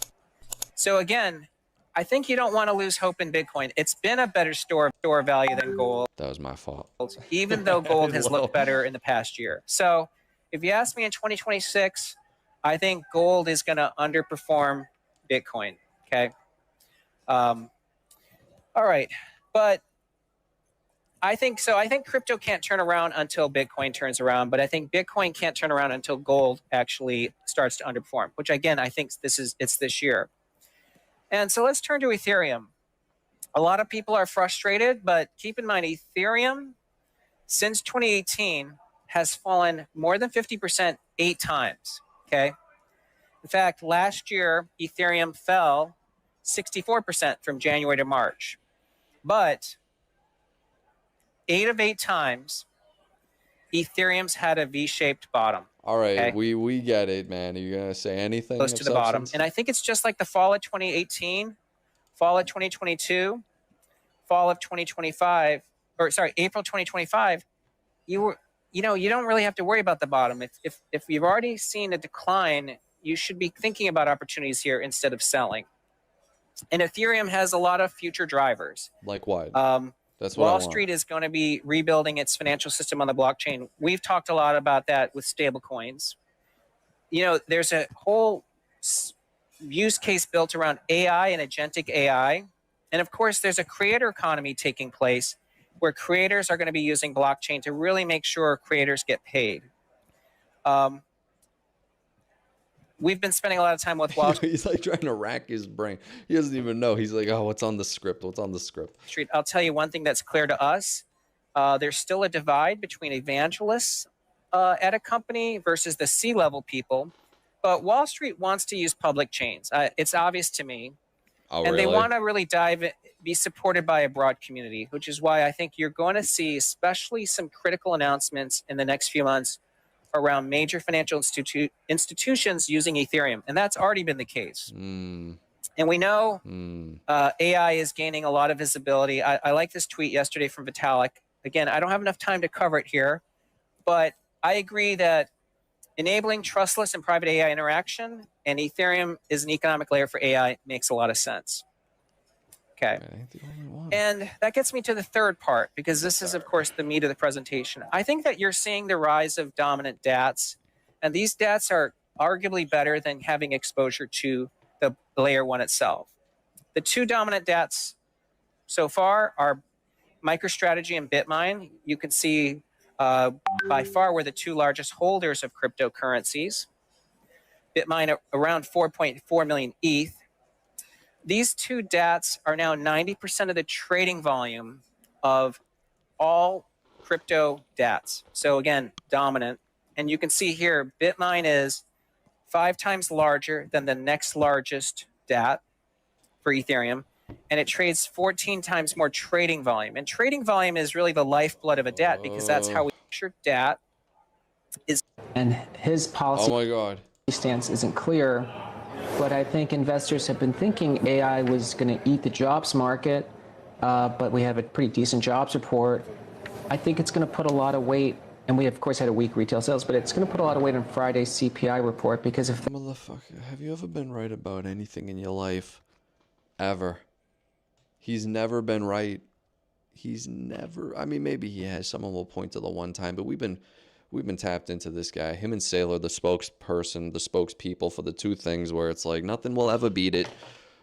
So again, I think you don't want to lose hope in Bitcoin. It's been a better store value than gold. That was my fault. Even though gold has looked better in the past year. So if you ask me in 2026, I think gold is going to underperform Bitcoin. Okay. All right. But I think so. I think crypto can't turn around until Bitcoin turns around, but I think Bitcoin can't turn around until gold actually starts to underperform, which again, I think it's this year. And so let's turn to Ethereum. A lot of people are frustrated, but keep in mind, Ethereum since 2018 has fallen more than 50% 8 times. Okay. In fact, last year, Ethereum fell 64% from January to March. But 8 of 8 times, Ethereum's had a V-shaped bottom. All right, okay? we get it, man. Are you gonna say anything? Close to the bottom. And I think it's just like the fall of 2018, fall of 2022, fall of 2025, or sorry, April 2025. You don't really have to worry about the bottom. If you've already seen a decline, you should be thinking about opportunities here instead of selling. And Ethereum has a lot of future drivers. Like what? That's what Wall Street is going to be rebuilding its financial system on the blockchain. We've talked a lot about that with stablecoins. There's a whole use case built around AI and agentic AI. And of course, there's a creator economy taking place where creators are going to be using blockchain to really make sure creators get paid. We've been spending a lot of time with Wall Street. He's like trying to rack his brain. He doesn't even know. He's like, oh, what's on the script? What's on the script? I'll tell you one thing that's clear to us. There's still a divide between evangelists at a company versus the C-level people. But Wall Street wants to use public chains. It's obvious to me. Oh, and really? they want to really be supported by a broad community, which is why I think you're going to see especially some critical announcements in the next few months around major financial institutions using Ethereum. And that's already been the case. And we know AI is gaining a lot of visibility. I like this tweet yesterday from Vitalik. Again, I don't have enough time to cover it here, but I agree that enabling trustless and private AI interaction and Ethereum is an economic layer for AI makes a lot of sense. Okay. And that gets me to the third part, because this is, of course, the meat of the presentation. I think that you're seeing the rise of dominant DATs, and these DATs are arguably better than having exposure to the layer one itself. The 2 dominant DATs so far are MicroStrategy and BitMine. You can see by far we're the 2 largest holders of cryptocurrencies. BitMine around 4.4 million ETH. These 2 DATs are now 90% of the trading volume of all crypto DATs. So again, dominant. And you can see here, BitMine is 5 times larger than the next largest DAT for Ethereum. And it trades 14 times more trading volume. And trading volume is really the lifeblood of a DAT, because that's how we measure DAT. And his policy Oh my God. stance isn't clear. But I think investors have been thinking AI was going to eat the jobs market, but we have a pretty decent jobs report. I think it's going to put a lot of weight, and we of course had a weak retail sales, but it's going to put a lot of weight on Friday's CPI report, because if Motherfucker, have you ever been right about anything in your life? Ever? He's never been right. He's never, I mean, maybe he has. Someone will point to the one time, but we've been tapped into this guy. Him and Saylor, the spokesperson, the spokespeople for the 2 things where it's like nothing will ever beat it.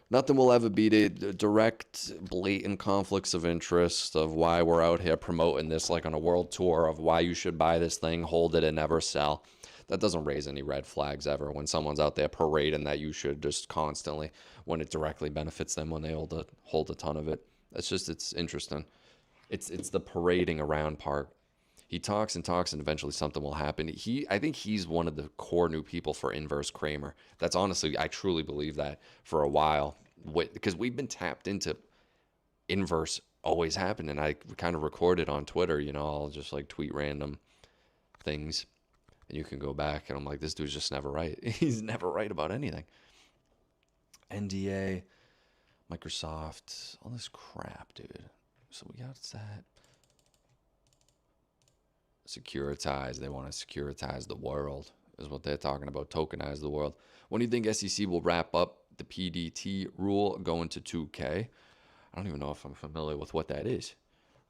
Nothing will ever beat it. Direct, blatant conflicts of interest of why we're out here promoting this like on a world tour of why you should buy this thing, hold it, and never sell. That doesn't raise any red flags ever when someone's out there parading that you should just constantly, when it directly benefits them, when they hold a ton of it. It's interesting. It's the parading around part. He talks and talks, and eventually something will happen. I think he's one of the core new people for Inverse Kramer. That's honestly, I truly believe that for a while, because we've been tapped into Inverse always happening. I kind of recorded on Twitter, I'll just like tweet random things. And you can go back, and I'm like, this dude's just never right. He's never right about anything. NDA, Microsoft, all this crap, dude. So we got that. Securitize. They want to securitize the world, is what they're talking about. Tokenize the world. When do you think SEC will wrap up the PDT rule going to 2K? I don't even know if I'm familiar with what that is.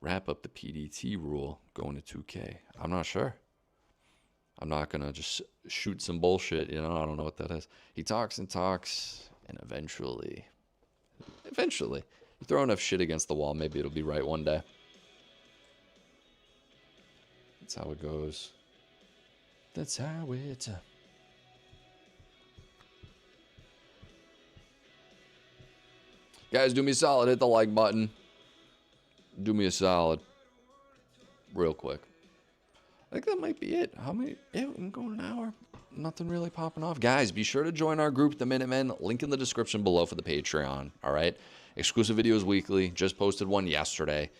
Wrap up the PDT rule going to 2K. I'm not sure. I'm not going to just shoot some bullshit, you know? I don't know what that is. He talks and talks, and eventually, you throw enough shit against the wall, maybe it'll be right one day. That's how it goes. That's how it... Guys, do me a solid. Hit the like button. Do me a solid. Real quick. I think that might be it. How many? Yeah, we can go an hour. Nothing really popping off. Guys, be sure to join our group, The Minutemen. Link in the description below for the Patreon. All right? Exclusive videos weekly. Just posted one yesterday.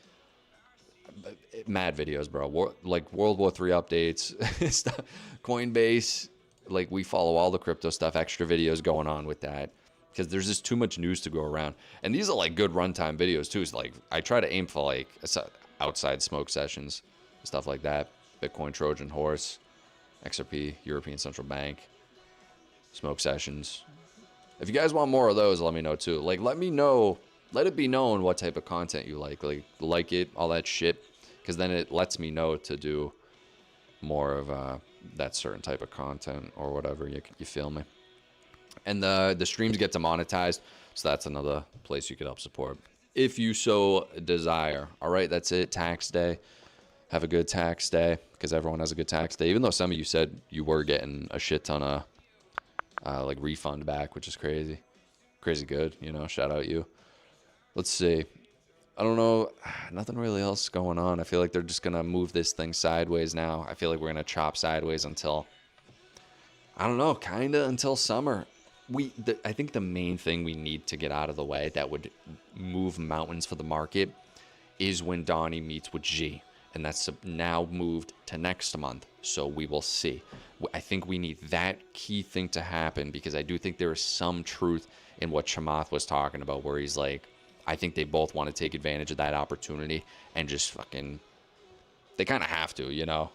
Mad videos, bro. Like World War III updates. Coinbase. Like, we follow all the crypto stuff. Extra videos going on with that. Because there's just too much news to go around. And these are, like, good runtime videos, too. So, like, I try to aim for, like, outside smoke sessions. Stuff like that. Bitcoin Trojan Horse, XRP, European Central Bank, smoke sessions. If you guys want more of those, let me know too. Like, let me know, let it be known what type of content you like it, all that shit, because then it lets me know to do more of that certain type of content or whatever. You feel me? And the streams get demonetized, so that's another place you could help support if you so desire. All right, that's it. Tax day. Have a good tax day, because everyone has a good tax day. Even though some of you said you were getting a shit ton of like refund back, which is crazy. Crazy good, you know, shout out you. Let's see. I don't know. Nothing really else going on. I feel like they're just going to move this thing sideways now. I feel like we're going to chop sideways until, I don't know, kind of until summer. I think the main thing we need to get out of the way that would move mountains for the market is when Donnie meets with G. And that's now moved to next month, so we will see. I think we need that key thing to happen, because I do think there is some truth in what Chamath was talking about, where he's like, I think they both want to take advantage of that opportunity and just fucking, they kind of have to, you know?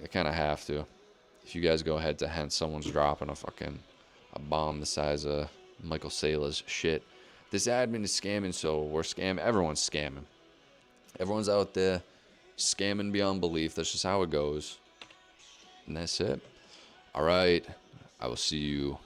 They kind of have to. If you guys go head to head, someone's dropping a bomb the size of Michael Saylor's shit. This admin is scamming, so we're scamming. Everyone's scamming. Everyone's out there scamming beyond belief. That's just how it goes. And that's it. All right. I will see you